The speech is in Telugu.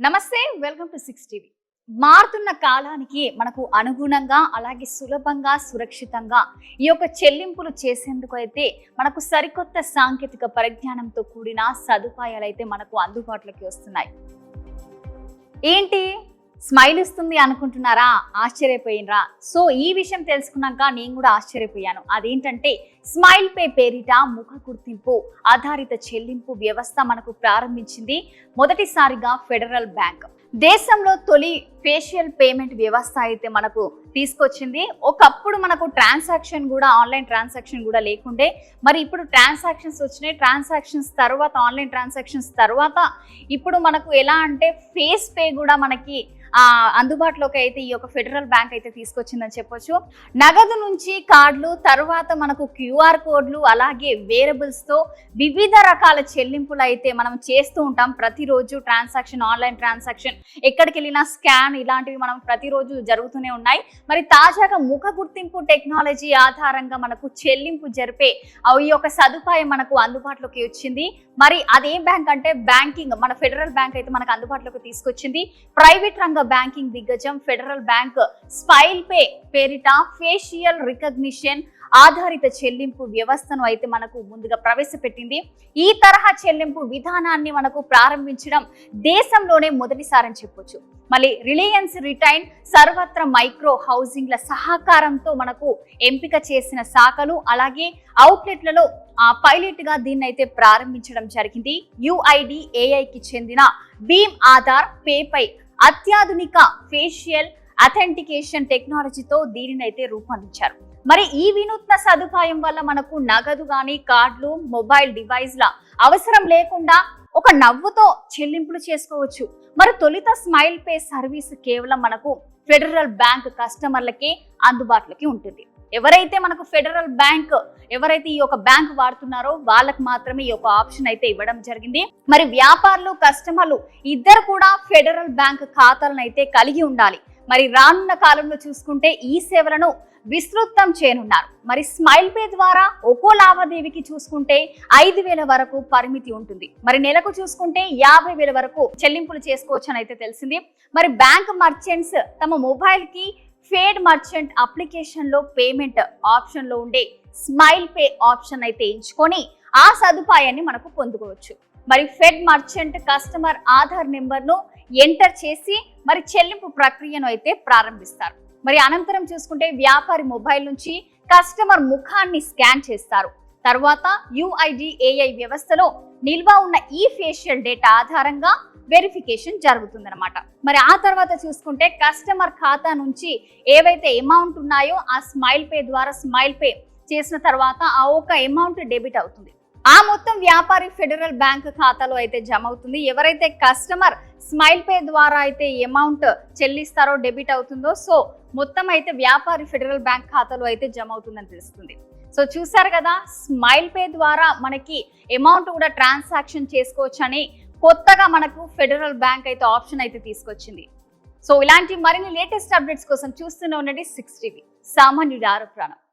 నమస్తే, వెల్కమ్ టు 6 టీవీ. మారుతున్న కాలానికి మనకు అనుగుణంగా అలాగే సులభంగా సురక్షితంగా ఈ యొక్క చెల్లింపులు చేసేందుకు అయితే మనకు సరికొత్త సాంకేతిక పరిజ్ఞానంతో కూడిన సదుపాయాలు అయితే మనకు అందుబాటులోకి వస్తున్నాయి. ఏంటి స్మైల్ ఇస్తుంది అనుకుంటున్నారా? ఆశ్చర్యపోయినరా? సో ఈ విషయం తెలుసుకున్నాక నేను కూడా ఆశ్చర్యపోయాను. అదేంటంటే స్మైల్ పే పేరిట ముఖ గుర్తింపు ఆధారిత చెల్లింపు వ్యవస్థ మనకు ప్రారంభించింది మొదటిసారిగా ఫెడరల్ బ్యాంక్. దేశంలో తొలి ఫేషియల్ పేమెంట్ వ్యవస్థ అయితే మనకు తీసుకొచ్చింది. ఒకప్పుడు మనకు ట్రాన్సాక్షన్ కూడా ఆన్లైన్ ట్రాన్సాక్షన్ కూడా లేకుండే, మరి ఇప్పుడు ట్రాన్సాక్షన్స్ వచ్చినాయి. ట్రాన్సాక్షన్స్ తర్వాత ఆన్లైన్ ట్రాన్సాక్షన్స్ తర్వాత ఇప్పుడు మనకు ఎలా అంటే ఫేస్ పే కూడా మనకి అందుబాటులోకి అయితే ఈ యొక్క ఫెడరల్ బ్యాంక్ అయితే తీసుకొచ్చిందని చెప్పొచ్చు. నగదు నుంచి కార్డులు, తర్వాత మనకు క్యూఆర్ కోడ్లు, అలాగే వేరబుల్స్ తో వివిధ రకాల చెల్లింపులు అయితే మనం చేస్తూ ఉంటాం. ప్రతిరోజు ట్రాన్సాక్షన్, ఆన్లైన్ ట్రాన్సాక్షన్, ఎక్కడికి వెళ్ళినా స్కాన్, ఇలాంటివి మనం ప్రతిరోజు జరుగుతూనే ఉన్నాయి. మరి తాజాగా ముఖ గుర్తింపు టెక్నాలజీ ఆధారంగా మనకు చెల్లింపు జరిపే ఈ యొక్క సదుపాయం మనకు అందుబాటులోకి వచ్చింది. మరి అదేం బ్యాంక్ అంటే బ్యాంకింగ్, మన ఫెడరల్ బ్యాంక్ అయితే మనకు అందుబాటులోకి తీసుకొచ్చింది. ప్రైవేట్ రంగ బ్యాంకింగ్ దిగ్గజం ఫెడరల్ బ్యాంక్ స్మైల్ పే పేరిట ఫేషియల్ రికగ్నిషన్ ఆధారిత చెల్లింపు వ్యవస్థను అయితే మనకు ముందుగా ప్రవేశపెట్టింది. ఈ తరహా చెల్లింపు విధానాన్ని మనకు ప్రారంభించడం దేశంలోనే మొదటిసారని చెప్పొచ్చు. మళ్ళీ రిలయన్స్ రిటైల్, సర్వత్ర మైక్రో హౌసింగ్ల సహకారంతో మనకు ఎంపిక చేసిన శాఖలు అలాగే అవుట్లెట్లలో పైలట్ గా దీన్ని అయితే ప్రారంభించడం జరిగింది. UIDAIకి చెందిన భీమ్ ఆధార్ పేపై అత్యాధునిక ఫేషియల్ అథెంటికేషన్ టెక్నాలజీతో దీనిని అయితే రూపొందించారు. మరి ఈ వినూత్న సదుపాయం వల్ల మనకు నగదు గాని, కార్డులు, మొబైల్ డివైస్ల అవసరం లేకుండా ఒక నవ్వుతో చెల్లింపులు చేసుకోవచ్చు. మరి తొలిత స్మైల్ పే సర్వీస్ కేవలం మనకు ఫెడరల్ బ్యాంక్ కస్టమర్లకే అందుబాటులోకి ఉంటుంది. ఎవరైతే మనకు ఫెడరల్ బ్యాంక్, ఎవరైతే ఈ యొక్క బ్యాంక్ వాడుతున్నారో వాళ్ళకి మాత్రమే ఈ యొక్క ఆప్షన్ అయితే ఇవ్వడం జరిగింది. మరి వ్యాపారులు, కస్టమర్లు ఇద్దరు కూడా ఫెడరల్ బ్యాంక్ ఖాతాలను అయితే కలిగి ఉండాలి. మరి రానున్న కాలంలో చూసుకుంటే ఈ సేవలను విస్తృతం చేయనున్నారు. మరి స్మైల్ పే ద్వారా ఒక్కో లావాదేవీకి చూసుకుంటే 5,000 వరకు పరిమితి ఉంటుంది. మరి నెలకు చూసుకుంటే 50,000 వరకు చెల్లింపులు చేసుకోవచ్చు అని అయితే తెలిసింది. మరి బ్యాంక్ మర్చెంట్స్ తమ మొబైల్ కి ఫేడ్ మర్చెంట్ అప్లికేషన్ లో పేమెంట్ ఆప్షన్ లో ఉండే స్మైల్ పే ఆప్షన్ అయితే ఎంచుకొని ఆ సదుపాయాన్ని మనకు పొందుకోవచ్చు. మరి fed merchant customer Aadhaar number ను ఎంటర్ చేసి మరి చెల్లింపు ప్రక్రియను అయితే ప్రారంభిస్తారు. మరి అనంతరం చూసుకుంటే వ్యాపారి మొబైల్ నుంచి కస్టమర్ ముఖాన్ని స్కాన్ చేస్తారు. తర్వాత UIDAI వ్యవస్థలో నిల్వ ఉన్న ఈ ఫేషియల్ డేటా ఆధారంగా వెరిఫికేషన్ జరుగుతుందన్నమాట. మరి ఆ తర్వాత చూసుకుంటే కస్టమర్ ఖాతా నుంచి ఏవైతే అమౌంట్ ఉన్నాయో ఆ స్మైల్ పే ద్వారా స్మైల్ పే చేసిన తర్వాత ఆ ఒక అమౌంట్ డెబిట్ అవుతుంది. ఆ మొత్తం వ్యాపారి ఫెడరల్ బ్యాంక్ ఖాతాలో అయితే జమ అవుతుంది. ఎవరైతే కస్టమర్ స్మైల్ పే ద్వారా అయితే అమౌంట్ చెల్లిస్తారో, డెబిట్ అవుతుందో, సో మొత్తం అయితే వ్యాపారి ఫెడరల్ బ్యాంక్ ఖాతాలో అయితే జమ అవుతుందని తెలుస్తుంది. సో చూసారు కదా, స్మైల్ పే ద్వారా మనకి అమౌంట్ కూడా ట్రాన్సాక్షన్ చేసుకోవచ్చు అని కొత్తగా మనకు ఫెడరల్ బ్యాంక్ అయితే ఆప్షన్ అయితే తీసుకొచ్చింది. సో ఇలాంటి మరిన్ని లేటెస్ట్ అప్డేట్స్ కోసం చూస్తూనే ఉండండి 6 టీవీ, సామాన్యుడి ఆరోగ్యం.